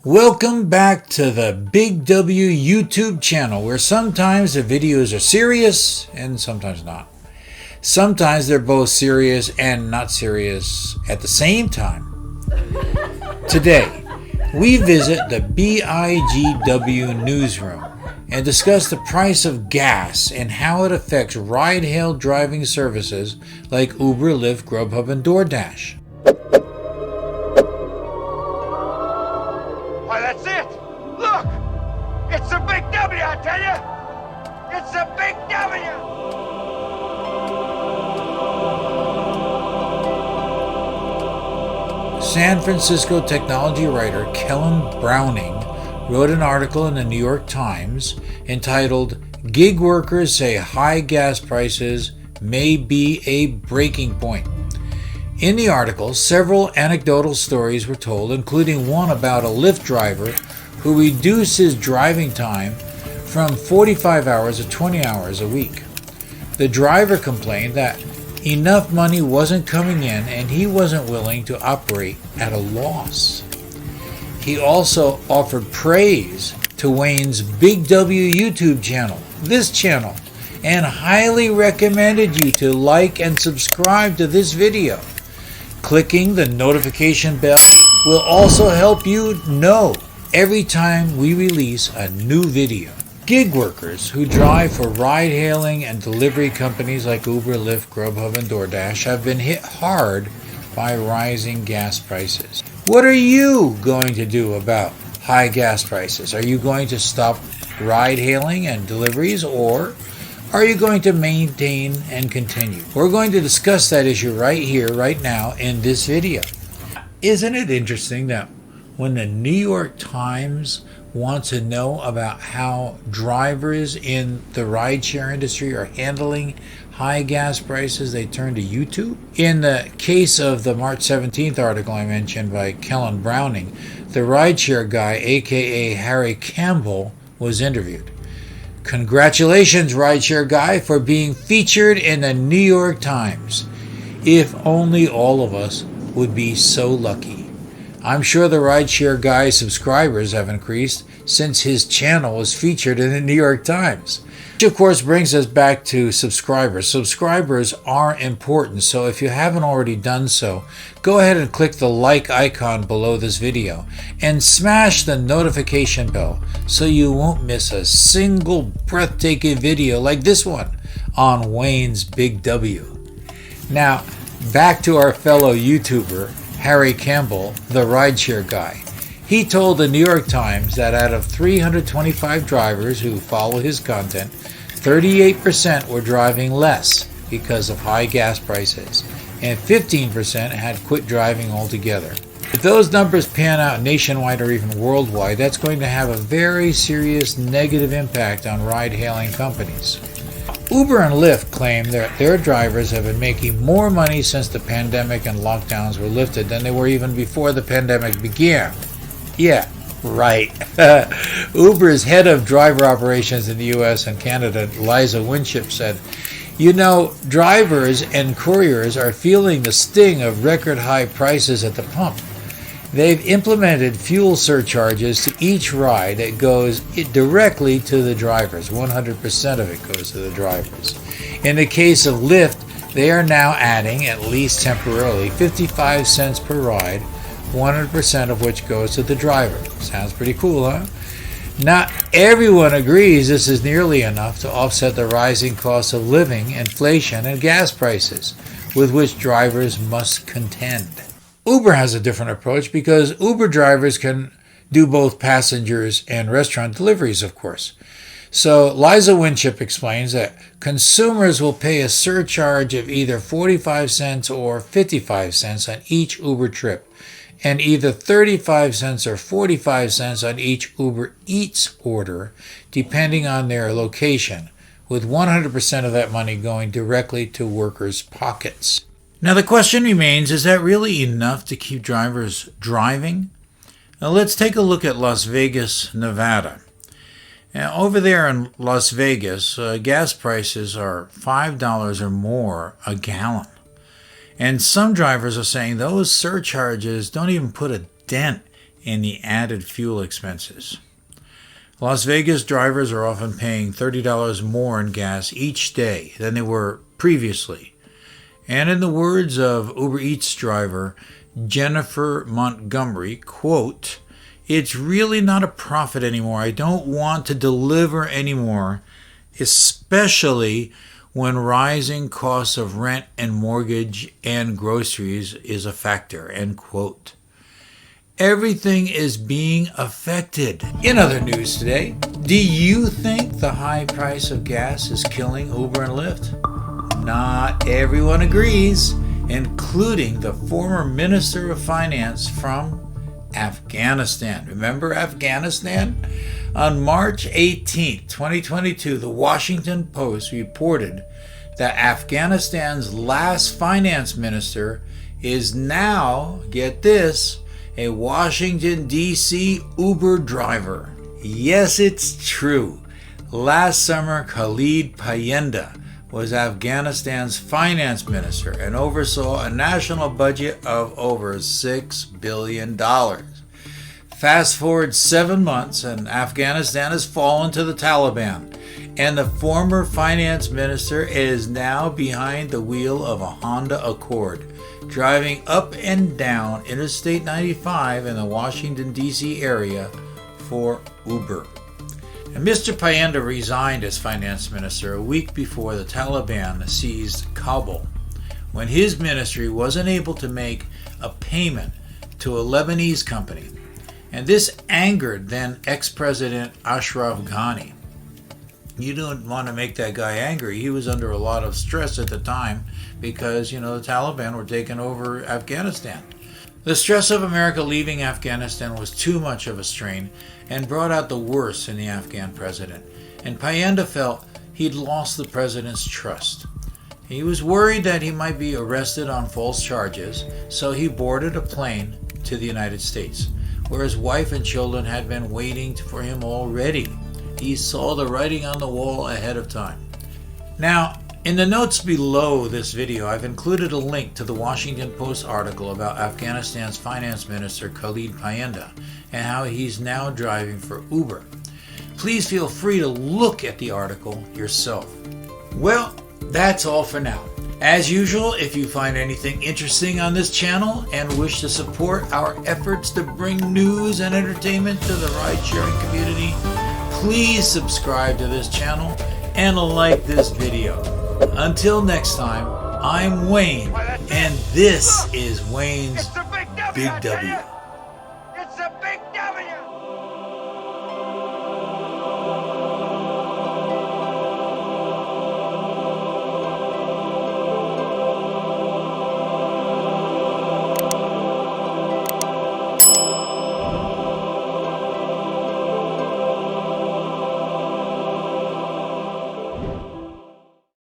Welcome back to the Big W YouTube channel, where sometimes the videos are serious and sometimes not. Sometimes they're both serious and not serious at the same time. Today, we visit the BIGW newsroom and discuss the price of gas and how it affects ride-hail driving services like Uber, Lyft, Grubhub, and DoorDash. Why, that's it! Look! It's a big W, I tell you! It's a big W! San Francisco technology writer Kellen Browning wrote an article in the New York Times entitled "Gig Workers Say High Gas Prices May Be a Breaking Point." In the article, several anecdotal stories were told, including one about a Lyft driver who reduced his driving time from 45 hours to 20 hours a week. The driver complained that enough money wasn't coming in and he wasn't willing to operate at a loss. He also offered praise to Wayne's Big W YouTube channel, this channel, and highly recommended you to like and subscribe to this video. Clicking the notification bell will also help you know every time we release a new video. Gig workers who drive for ride-hailing and delivery companies like Uber, Lyft, Grubhub, and DoorDash have been hit hard by rising gas prices. What are you going to do about high gas prices? Are you going to stop ride-hailing and deliveries, or are you going to maintain and continue? We're going to discuss that issue right here, right now, in this video. Isn't it interesting that when the New York Times wants to know about how drivers in the rideshare industry are handling high gas prices, they turn to YouTube? In the case of the March 17th article I mentioned by Kellen Browning, the rideshare guy, aka Harry Campbell, was interviewed. Congratulations, rideshare guy, for being featured in the New York Times. If only all of us would be so lucky. I'm sure the rideshare guy's subscribers have increased since his channel was featured in the New York Times. Which of course brings us back to subscribers. Subscribers are important, so if you haven't already done so, go ahead and click the like icon below this video and smash the notification bell so you won't miss a single breathtaking video like this one on Wayne's Big W. Now, back to our fellow YouTuber, Harry Campbell, the rideshare guy. He told the New York Times that out of 325 drivers who follow his content, 38% were driving less because of high gas prices, and 15% had quit driving altogether. If those numbers pan out nationwide or even worldwide, that's going to have a very serious negative impact on ride-hailing companies. Uber and Lyft claim that their drivers have been making more money since the pandemic and lockdowns were lifted than they were even before the pandemic began. Yeah, right. Uber's head of driver operations in the U.S. and Canada, Liza Winship, said, "You know, drivers and couriers are feeling the sting of record high prices at the pump. They've implemented fuel surcharges to each ride that goes directly to the drivers. 100% of it goes to the drivers. In the case of Lyft, they are now adding, at least temporarily, 55 cents per ride, 100% of which goes to the driver." Sounds pretty cool, huh? Not everyone agrees this is nearly enough to offset the rising cost of living, inflation, and gas prices with which drivers must contend. Uber has a different approach because Uber drivers can do both passengers and restaurant deliveries, of course. So Liza Winship explains that consumers will pay a surcharge of either 45 cents or 55 cents on each Uber trip, and either 35 cents or 45 cents on each Uber Eats order, depending on their location, with 100% of that money going directly to workers' pockets. Now the question remains, is that really enough to keep drivers driving? Now let's take a look at Las Vegas, Nevada. Now, over there in Las Vegas, gas prices are $5 or more a gallon. And some drivers are saying those surcharges don't even put a dent and the added fuel expenses. Las Vegas drivers are often paying $30 more in gas each day than they were previously. And in the words of Uber Eats driver Jennifer Montgomery, quote, "It's really not a profit anymore. I don't want to deliver anymore, especially when rising costs of rent and mortgage and groceries is a factor," end quote. Everything is being affected. In other news today, do you think the high price of gas is killing Uber and Lyft? Not everyone agrees, including the former Minister of Finance from Afghanistan. Remember Afghanistan? On March 18, 2022, the Washington Post reported that Afghanistan's last finance minister is now, get this, a Washington, D.C. Uber driver. Yes, it's true. Last summer, Khalid Payenda was Afghanistan's finance minister and oversaw a national budget of over $6 billion. Fast forward 7 months and Afghanistan has fallen to the Taliban, and the former finance minister is now behind the wheel of a Honda Accord, driving up and down Interstate 95 in the Washington, D.C. area for Uber. And Mr. Payenda resigned as finance minister a week before the Taliban seized Kabul, when his ministry wasn't able to make a payment to a Lebanese company. And this angered then ex-president Ashraf Ghani. You don't want to make that guy angry. He was under a lot of stress at the time because, the Taliban were taking over Afghanistan. The stress of America leaving Afghanistan was too much of a strain and brought out the worst in the Afghan president. And Payenda felt he'd lost the president's trust. He was worried that he might be arrested on false charges, so he boarded a plane to the United States, where his wife and children had been waiting for him already. He saw the writing on the wall ahead of time. Now, in the notes below this video, I've included a link to the Washington Post article about Afghanistan's finance minister Khalid Payenda and how he's now driving for Uber. Please feel free to look at the article yourself. Well, that's all for now. As usual, if you find anything interesting on this channel and wish to support our efforts to bring news and entertainment to the ride-sharing community, please subscribe to this channel and like this video. Until next time, I'm Wayne, and this is Wayne's Big W.